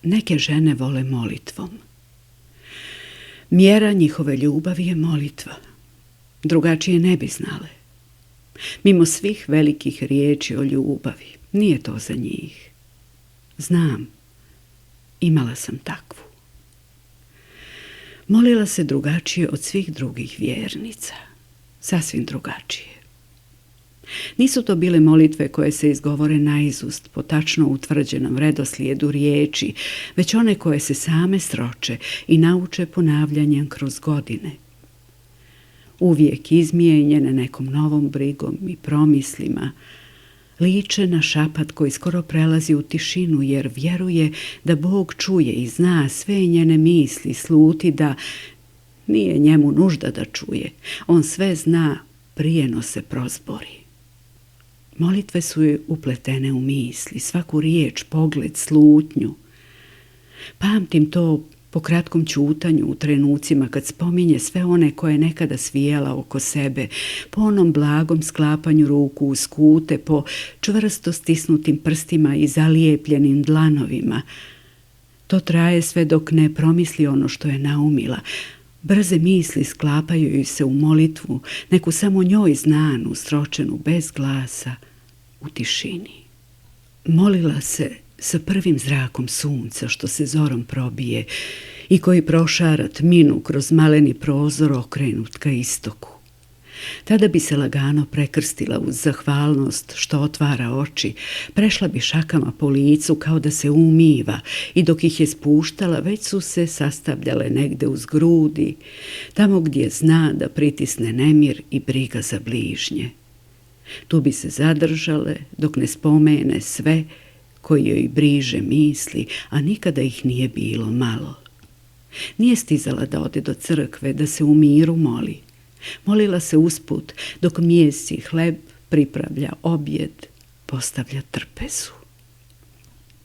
Neke žene vole molitvom. Mjera njihove ljubavi je molitva. Drugačije ne bi znale. Mimo svih velikih riječi o ljubavi, nije to za njih. Znam, imala sam takvu. Molila se drugačije od svih drugih vjernica. Sasvim drugačije. Nisu to bile molitve koje se izgovore naizust po tačno utvrđenom redoslijedu riječi, već one koje se same sroče i nauče ponavljanjem kroz godine. Uvijek izmijenjene nekom novom brigom i promislima, liče na šapat koji skoro prelazi u tišinu, jer vjeruje da Bog čuje i zna sve njene misli, sluti da nije njemu nužda da čuje. On sve zna prije no se prozbori. Molitve su joj upletene u misli, svaku riječ, pogled, slutnju. Pamtim to po kratkom ćutanju u trenucima kad spominje sve one koje je nekada svijala oko sebe, po onom blagom sklapanju ruku u skute, po čvrsto stisnutim prstima i zalijepljenim dlanovima. To traje sve dok ne promisli ono što je naumila. Brze misli sklapaju joj se u molitvu, neku samo njoj znanu, sročenu bez glasa, u tišini. Molila se sa prvim zrakom sunca što se zorom probije i koji prošara tminu kroz maleni prozor okrenut ka istoku. Tada bi se lagano prekrstila uz zahvalnost što otvara oči, prešla bi šakama po licu kao da se umiva i dok ih je spuštala već su se sastavljale negde uz grudi, tamo gdje zna da pritisne nemir i briga za bližnje. Tu bi se zadržale dok ne spomene sve koji joj briže misli, a nikada ih nije bilo malo. Nije stizala da ode do crkve, da se u miru moli. Molila se usput dok mijesi hleb, pripravlja objed, postavlja trpezu.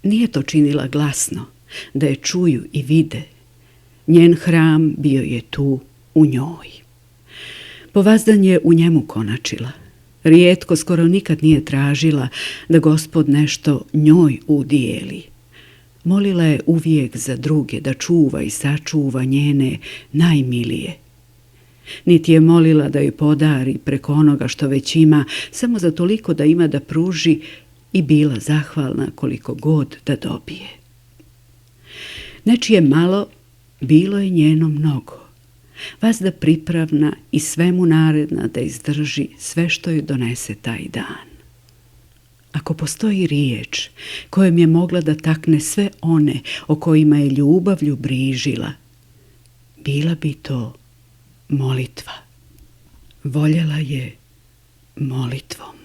Nije to činila glasno, da je čuju i vide. Njen hram bio je tu u njoj. Povazdan je u njemu konačila. Rijetko, skoro nikad nije tražila da Gospod nešto njoj udijeli. Molila je uvijek za druge, da čuva i sačuva njene najmilije. Niti je molila da joj podari preko onoga što već ima, samo za toliko da ima da pruži i bila zahvalna koliko god da dobije. Nečije malo, bilo je njeno mnogo. Vazda pripravna i svemu naredna da izdrži sve što joj donese taj dan. Ako postoji riječ kojom je mogla da takne sve one o kojima je ljubavlju brižila, bila bi to molitva. Voljela je molitvom.